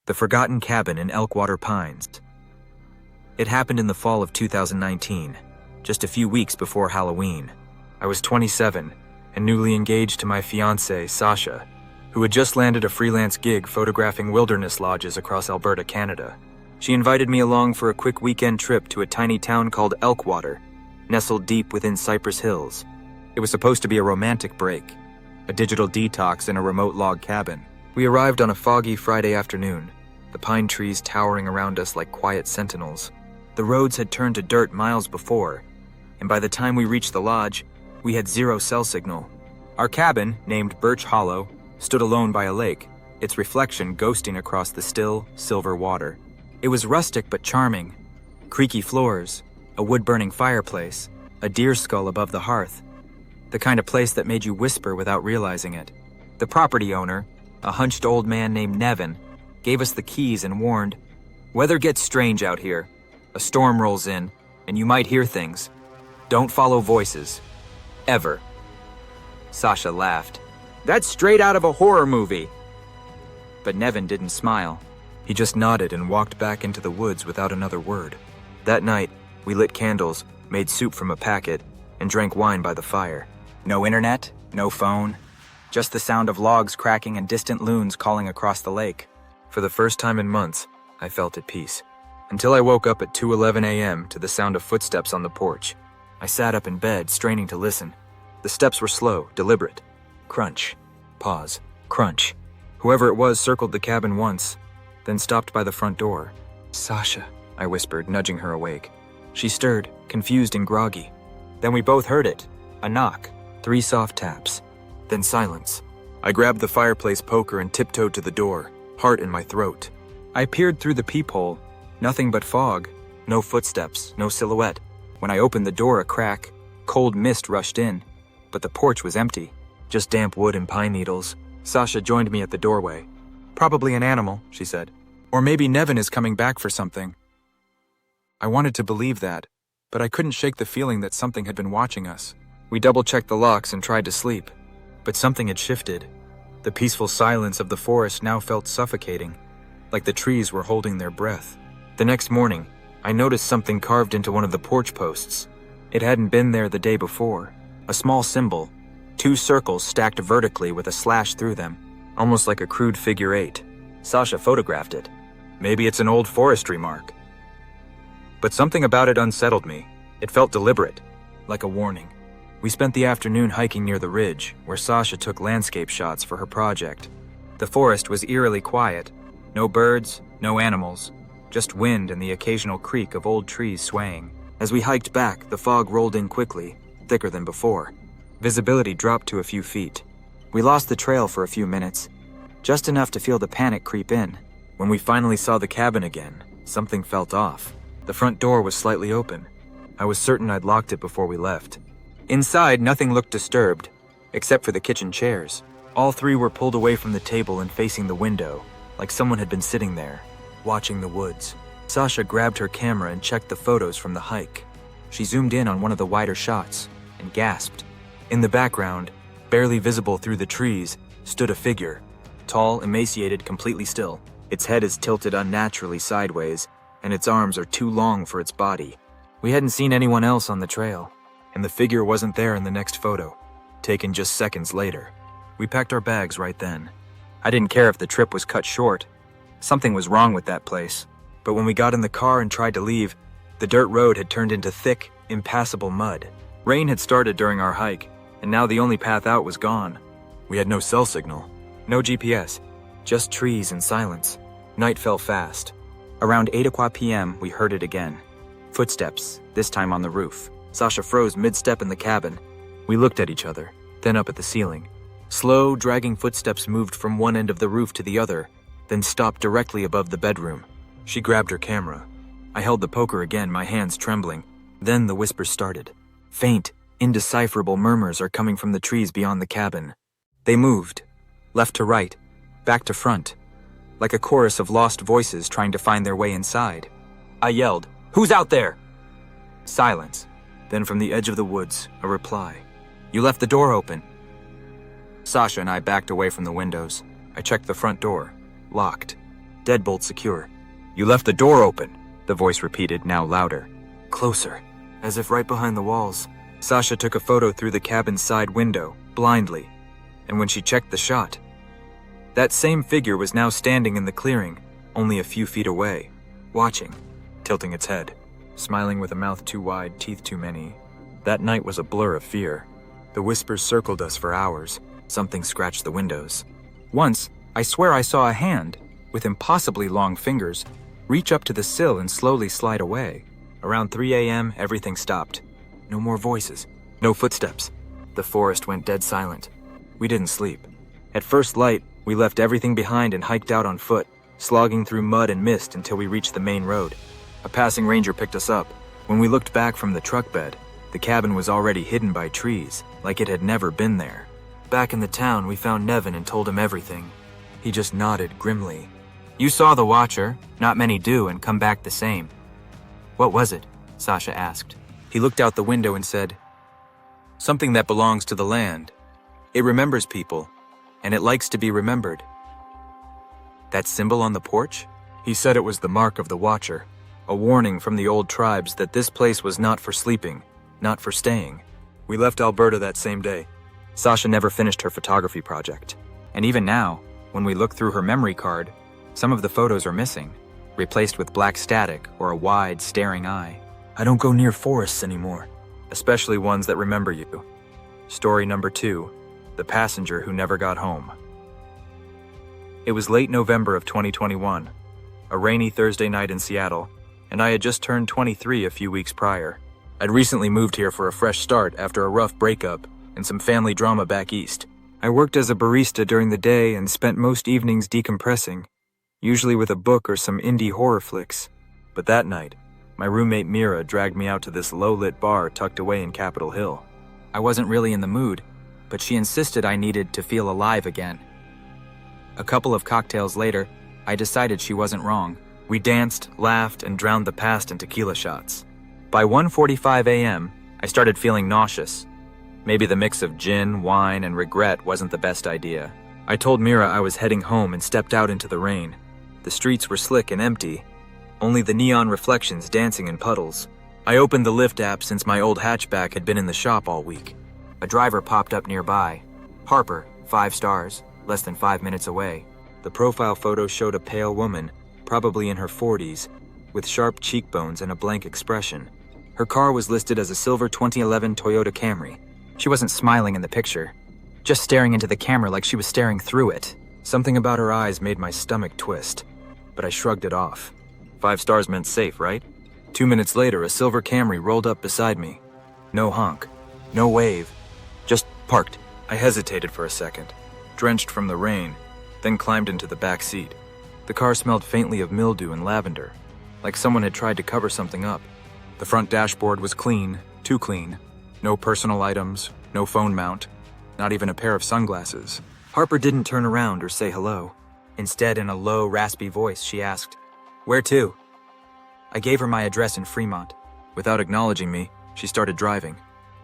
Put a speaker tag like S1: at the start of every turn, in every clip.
S1: The Forgotten Cabin in Elkwater Pines. It happened in the fall of 2019, just a few weeks before Halloween. I was 27 and newly engaged to my fiancée, Sasha, who had just landed a freelance gig photographing wilderness lodges across Alberta, Canada. She invited me along for a quick weekend trip to a tiny town called Elkwater, nestled deep within Cypress Hills. It was supposed to be a romantic break, a digital detox in a remote log cabin. We arrived on a foggy Friday afternoon, the pine trees towering around us like quiet sentinels. The roads had turned to dirt miles before, and by the time we reached the lodge, we had zero cell signal. Our cabin, named Birch Hollow, stood alone by a lake, its reflection ghosting across the still, silver water. It was rustic but charming. Creaky floors, a wood-burning fireplace, a deer skull above the hearth. The kind of place that made you whisper without realizing it. The property owner, a hunched old man named Nevin, gave us the keys and warned, "Weather gets strange out here. A storm rolls in, and you might hear things. Don't follow voices. Ever." Sasha laughed. "That's straight out of a horror movie." But Nevin didn't smile. He just nodded and walked back into the woods without another word. That night, we lit candles, made soup from a packet, and drank wine by the fire. No internet, no phone, just the sound of logs cracking and distant loons calling across the lake. For the first time in months, I felt at peace. Until I woke up at 2:11 a.m. to the sound of footsteps on the porch. I sat up in bed, straining to listen. The steps were slow, deliberate. Crunch. Pause. Crunch. Whoever it was circled the cabin once, then stopped by the front door. "Sasha," I whispered, nudging her awake. She stirred, confused and groggy. Then we both heard it. A knock. 3 soft taps. Then silence. I grabbed the fireplace poker and tiptoed to the door, heart in my throat. I peered through the peephole. Nothing but fog. No footsteps, no silhouette. When I opened the door a crack, cold mist rushed in, but the porch was empty. Just damp wood and pine needles. Sasha joined me at the doorway. "Probably an animal," she said. "Or maybe Nevin is coming back for something." I wanted to believe that, but I couldn't shake the feeling that something had been watching us. We double-checked the locks and tried to sleep, but something had shifted. The peaceful silence of the forest now felt suffocating, like the trees were holding their breath. The next morning, I noticed something carved into one of the porch posts. It hadn't been there the day before. A small symbol, 2 circles stacked vertically with a slash through them, almost like a crude figure 8. Sasha photographed it. Maybe it's an old forestry mark. But something about it unsettled me. It felt deliberate, like a warning. We spent the afternoon hiking near the ridge, where Sasha took landscape shots for her project. The forest was eerily quiet. No birds, no animals, just wind and the occasional creak of old trees swaying. As we hiked back, the fog rolled in quickly, thicker than before. Visibility dropped to a few feet. We lost the trail for a few minutes, just enough to feel the panic creep in. When we finally saw the cabin again, something felt off. The front door was slightly open. I was certain I'd locked it before we left. Inside, nothing looked disturbed, except for the kitchen chairs. All 3 were pulled away from the table and facing the window, like someone had been sitting there, watching the woods. Sasha grabbed her camera and checked the photos from the hike. She zoomed in on one of the wider shots and gasped. In the background, barely visible through the trees, stood a figure. Tall, emaciated, completely still. Its head is tilted unnaturally sideways, and its arms are too long for its body. We hadn't seen anyone else on the trail, and the figure wasn't there in the next photo, taken just seconds later. We packed our bags right then. I didn't care if the trip was cut short. Something was wrong with that place. But when we got in the car and tried to leave, the dirt road had turned into thick, impassable mud. Rain had started during our hike, and now the only path out was gone. We had no cell signal, no GPS, just trees and silence. Night fell fast. Around 8 p.m., we heard it again. Footsteps, this time on the roof. Sasha froze mid-step in the cabin. We looked at each other, then up at the ceiling. Slow, dragging footsteps moved from one end of the roof to the other, then stopped directly above the bedroom. She grabbed her camera. I held the poker again, my hands trembling. Then the whispers started. Faint, indecipherable murmurs are coming from the trees beyond the cabin. They moved, left to right, back to front, like a chorus of lost voices trying to find their way inside. I yelled, "Who's out there?" Silence. Then from the edge of the woods, a reply. "You left the door open." Sasha and I backed away from the windows. I checked the front door. Locked. deadbolt secure. "You left the door open," the voice repeated, now louder. Closer, as if right behind the walls. Sasha took a photo through the cabin's side window, blindly, and when she checked the shot, that same figure was now standing in the clearing, only a few feet away, watching, tilting its head, smiling with a mouth too wide, teeth too many. That night was a blur of fear. The whispers circled us for hours. Something scratched the windows. Once, I swear I saw a hand, with impossibly long fingers, reach up to the sill and slowly slide away. Around 3 a.m., everything stopped. No more voices. No footsteps. The forest went dead silent. We didn't sleep. At first light, we left everything behind and hiked out on foot, slogging through mud and mist until we reached the main road. A passing ranger picked us up. When we looked back from the truck bed, the cabin was already hidden by trees, like it had never been there. Back in the town, we found Nevin and told him everything. He just nodded grimly. "You saw the Watcher. Not many do and come back the same." "What was it?" Sasha asked. He looked out the window and said, "Something that belongs to the land. It remembers people, and it likes to be remembered." "That symbol on the porch?" He said it was the mark of the Watcher, a warning from the old tribes that this place was not for sleeping, not for staying. We left Alberta that same day. Sasha never finished her photography project. And even now, when we look through her memory card, some of the photos are missing, replaced with black static or a wide, staring eye. I don't go near forests anymore, especially ones that remember you. Story number 2, The Passenger Who Never Got Home. It was late November of 2021, a rainy Thursday night in Seattle, and I had just turned 23 a few weeks prior. I'd recently moved here for a fresh start after a rough breakup and some family drama back east. I worked as a barista during the day and spent most evenings decompressing, usually with a book or some indie horror flicks. But that night, my roommate Mira dragged me out to this low-lit bar tucked away in Capitol Hill. I wasn't really in the mood, but she insisted I needed to feel alive again. A couple of cocktails later, I decided she wasn't wrong. We danced, laughed, and drowned the past in tequila shots. By 1:45 a.m., I started feeling nauseous. Maybe the mix of gin, wine, and regret wasn't the best idea. I told Mira I was heading home and stepped out into the rain. The streets were slick and empty, only the neon reflections dancing in puddles. I opened the Lyft app since my old hatchback had been in the shop all week. A driver popped up nearby. Harper, 5 stars, less than 5 minutes away. The profile photo showed a pale woman, probably in her 40s, with sharp cheekbones and a blank expression. Her car was listed as a silver 2011 Toyota Camry. She wasn't smiling in the picture, just staring into the camera like she was staring through it. Something about her eyes made my stomach twist, but I shrugged it off. 5 stars meant safe, right? 2 minutes later, a silver Camry rolled up beside me. No honk, no wave, just parked. I hesitated for a second, drenched from the rain, then climbed into the back seat. The car smelled faintly of mildew and lavender, like someone had tried to cover something up. The front dashboard was clean, too clean. No personal items, no phone mount, not even a pair of sunglasses. Harper didn't turn around or say hello. Instead, in a low, raspy voice, she asked, "Where to?" I gave her my address in Fremont. Without acknowledging me, she started driving.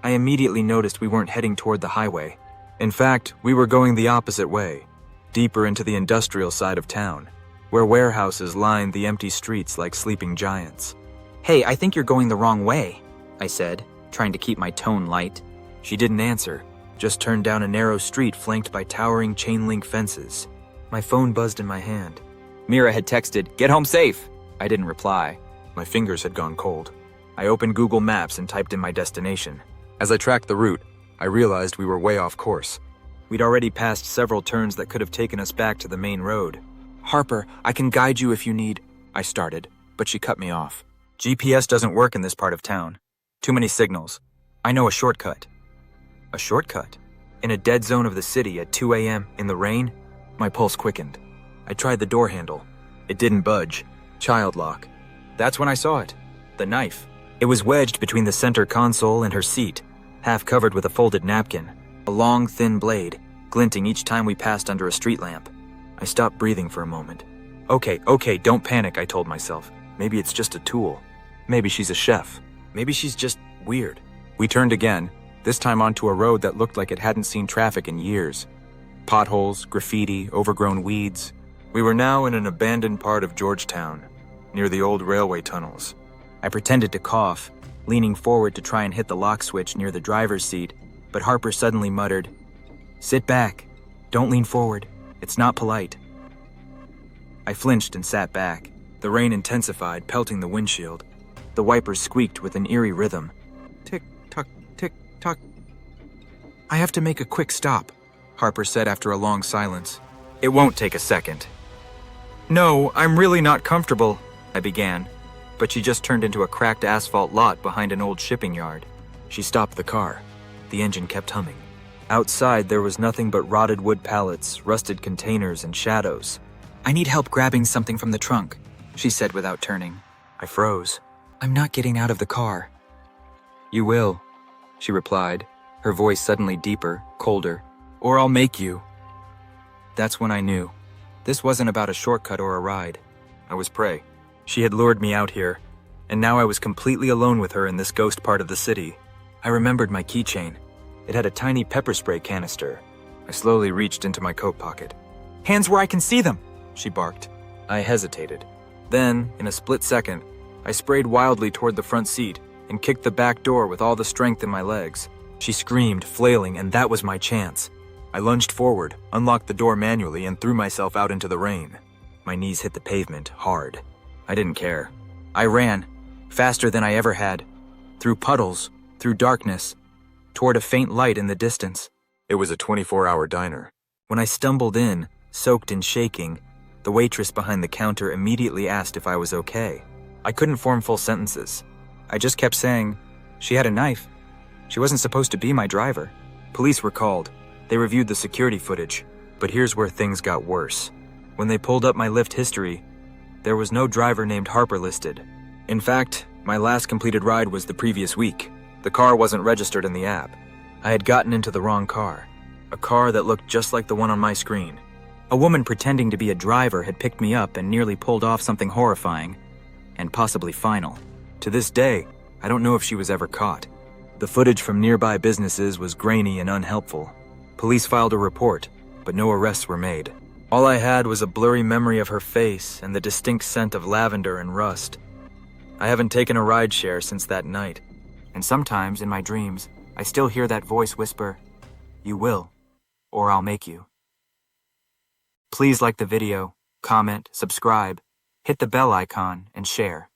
S1: I immediately noticed we weren't heading toward the highway. In fact, we were going the opposite way, deeper into the industrial side of town, where warehouses lined the empty streets like sleeping giants. "Hey, I think you're going the wrong way," I said, trying to keep my tone light. She didn't answer, just turned down a narrow street flanked by towering chain-link fences. My phone buzzed in my hand. Mira had texted, "Get home safe." I didn't reply. My fingers had gone cold. I opened Google Maps and typed in my destination. As I tracked the route, I realized we were way off course. We'd already passed several turns that could have taken us back to the main road. "Harper, I can guide you if you need," I started, but she cut me off. "GPS doesn't work in this part of town. Too many signals. I know a shortcut." A shortcut? In a dead zone of the city at 2 a.m. in the rain? My pulse quickened. I tried the door handle. It didn't budge. Child lock. That's when I saw it. The knife. It was wedged between the center console and her seat, half covered with a folded napkin. A long, thin blade, glinting each time we passed under a street lamp. I stopped breathing for a moment. Okay, don't panic, I told myself. Maybe it's just a tool. Maybe she's a chef. Maybe she's just weird. We turned again, this time onto a road that looked like it hadn't seen traffic in years. Potholes, graffiti, overgrown weeds. We were now in an abandoned part of Georgetown, near the old railway tunnels. I pretended to cough, leaning forward to try and hit the lock switch near the driver's seat, but Harper suddenly muttered, "Sit back. Don't lean forward. It's not polite." I flinched and sat back. The rain intensified, pelting the windshield. The wipers squeaked with an eerie rhythm. Tick-tock, tick-tock. "I have to make a quick stop," Harper said after a long silence. "It won't take a second." "No, I'm really not comfortable," I began, but she just turned into a cracked asphalt lot behind an old shipping yard. She stopped the car. The engine kept humming. Outside, there was nothing but rotted wood pallets, rusted containers, and shadows. "I need help grabbing something from the trunk," she said without turning. I froze. "I'm not getting out of the car." "You will," she replied, her voice suddenly deeper, colder. "Or I'll make you." That's when I knew. This wasn't about a shortcut or a ride. I was prey. She had lured me out here, and now I was completely alone with her in this ghost part of the city. I remembered my keychain. It had a tiny pepper spray canister. I slowly reached into my coat pocket. "Hands where I can see them," she barked. I hesitated. Then, in a split second, I sprayed wildly toward the front seat and kicked the back door with all the strength in my legs. She screamed, flailing, and that was my chance. I lunged forward, unlocked the door manually, and threw myself out into the rain. My knees hit the pavement, hard. I didn't care. I ran, faster than I ever had, through puddles, through darkness, toward a faint light in the distance. It was a 24-hour diner. When I stumbled in, soaked and shaking, the waitress behind the counter immediately asked if I was okay. I couldn't form full sentences. I just kept saying, "She had a knife. She wasn't supposed to be my driver." Police were called. They reviewed the security footage. But here's where things got worse. When they pulled up my Lyft history, there was no driver named Harper listed. In fact, my last completed ride was the previous week. The car wasn't registered in the app. I had gotten into the wrong car. A car that looked just like the one on my screen. A woman pretending to be a driver had picked me up and nearly pulled off something horrifying, and possibly final. To this day, I don't know if she was ever caught. The footage from nearby businesses was grainy and unhelpful. Police filed a report, but no arrests were made. All I had was a blurry memory of her face and the distinct scent of lavender and rust. I haven't taken a rideshare since that night, and sometimes in my dreams, I still hear that voice whisper, "You will, or I'll make you." Please like the video, comment, subscribe, hit the bell icon, and share.